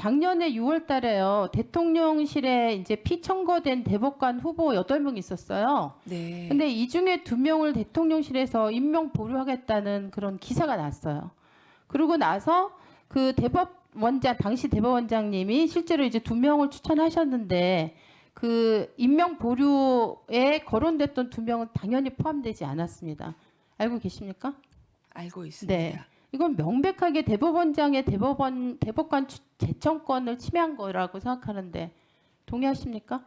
작년에 6월 달에요. 대통령실에 이제 피청구된 대법관 후보 8명 있었어요. 네. 근데 이 중에 2명을 대통령실에서 임명 보류하겠다는 그런 기사가 났어요. 그러고 나서 그 당시 대법원장님이 실제로 이제 2명을 추천하셨는데 그 임명 보류에 거론됐던 2명은 당연히 포함되지 않았습니다. 알고 계십니까? 알고 있습니다. 네. 이건 명백하게 대법원장의 대법관 재청권을 침해한 거라고 생각하는데 동의하십니까?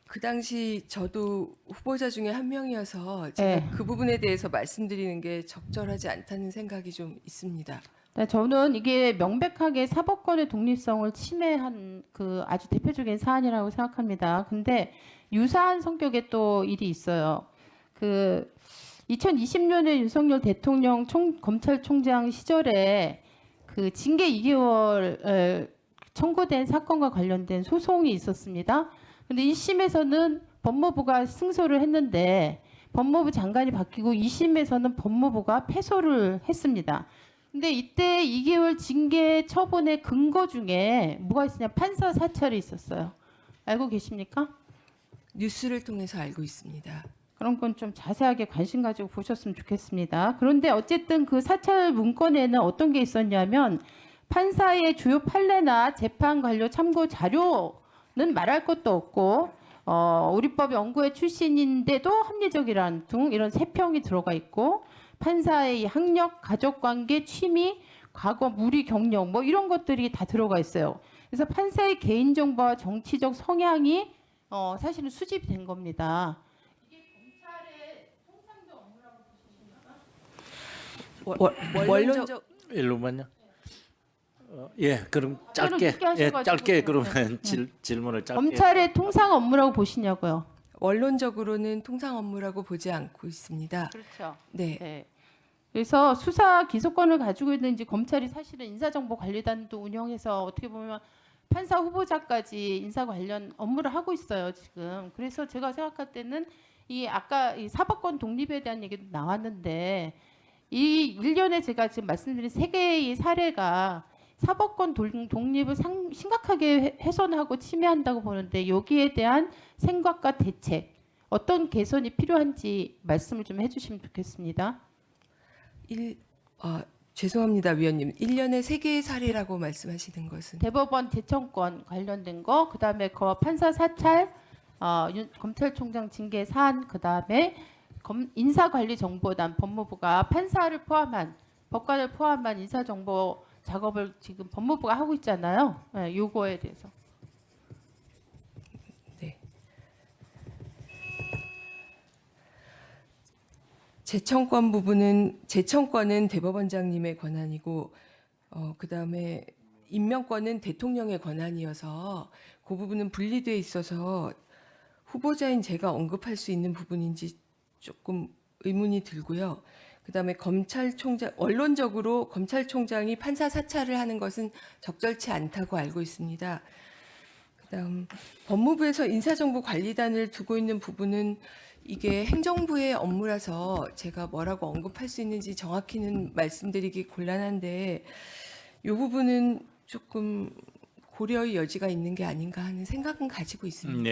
그 당시 저도 후보자 중에 한 명이어서 제가 네. 그 부분에 대해서 말씀드리는 게 적절하지 않다는 생각이 좀 있습니다. 네, 저는 이게 명백하게 사법권의 독립성을 침해한 그 아주 대표적인 사안이라고 생각합니다. 근데 유사한 성격의 또 일이 있어요. 그 2020년에 윤석열 대통령 검찰총장 시절에 그 징계 2개월 청구된 사건과 관련된 소송이 있었습니다. 근데 1심에서는 법무부가 승소를 했는데 법무부 장관이 바뀌고 2심에서는 법무부가 패소를 했습니다. 근데 이때 2개월 징계 처분의 근거 중에 뭐가 있으냐? 판사 사찰이 있었어요. 알고 계십니까? 뉴스를 통해서 알고 있습니다. 그런 건 좀 자세하게 관심 가지고 보셨으면 좋겠습니다. 그런데 어쨌든 그 사찰 문건에는 어떤 게 있었냐면 판사의 주요 판례나 재판 관료 참고 자료는 말할 것도 없고 우리법 연구회 출신인데도 합리적이라는 등 이런 세평이 들어가 있고 판사의 학력, 가족관계, 취미, 과거 무리 경력 뭐 이런 것들이 다 들어가 있어요. 그래서 판사의 개인정보와 정치적 성향이 사실은 수집이 된 겁니다. 원론적 일로만요. 예, 그럼 짧게 늦게 하셔가지고 짧게 그래요. 그러면 질문을 짧게. 검찰의 통상 업무라고 보시냐고요? 원론적으로는 통상 업무라고 보지 않고 있습니다. 그렇죠. 네. 네. 그래서 수사 기소권을 가지고 있는 이제 검찰이 사실은 인사정보관리단도 운영해서 어떻게 보면 판사 후보자까지 인사 관련 업무를 하고 있어요 지금. 그래서 제가 생각할 때는 이 아까 이 사법권 독립에 대한 얘기도 나왔는데 이 일련의 제가 지금 말씀드린 3개의 사례가 사법권 독립을 심각하게 훼손하고 침해한다고 보는데 여기에 대한 생각과 대책 어떤 개선이 필요한지 말씀을 좀 해주시면 좋겠습니다. 죄송합니다, 위원님. 1년에 3개의 사례라고 말씀하시는 것은 대법원 재청권 관련된 거, 그다음에 그 판사 사찰, 검찰총장 징계 사안, 그다음에 인사관리정보단 법무부가 판사를 포함한 법관을 포함한 인사정보 작업을 지금 법무부가 하고 있잖아요. 네, 요거에 대해서. 네. 재청권은 대법원장님의 권한이고 그다음에 임명권은 대통령의 권한이어서 그 부분은 분리돼 있어서 후보자인 제가 언급할 수 있는 부분인지 조금 의문이 들고요. 그다음에 원론적으로 검찰총장이 판사 사찰을 하는 것은 적절치 않다고 알고 있습니다. 그다음 법무부에서 인사정보관리단을 두고 있는 부분은 이게 행정부의 업무라서 제가 뭐라고 언급할 수 있는지 정확히는 말씀드리기 곤란한데 이 부분은 조금 고려의 여지가 있는 게 아닌가 하는 생각은 가지고 있습니다.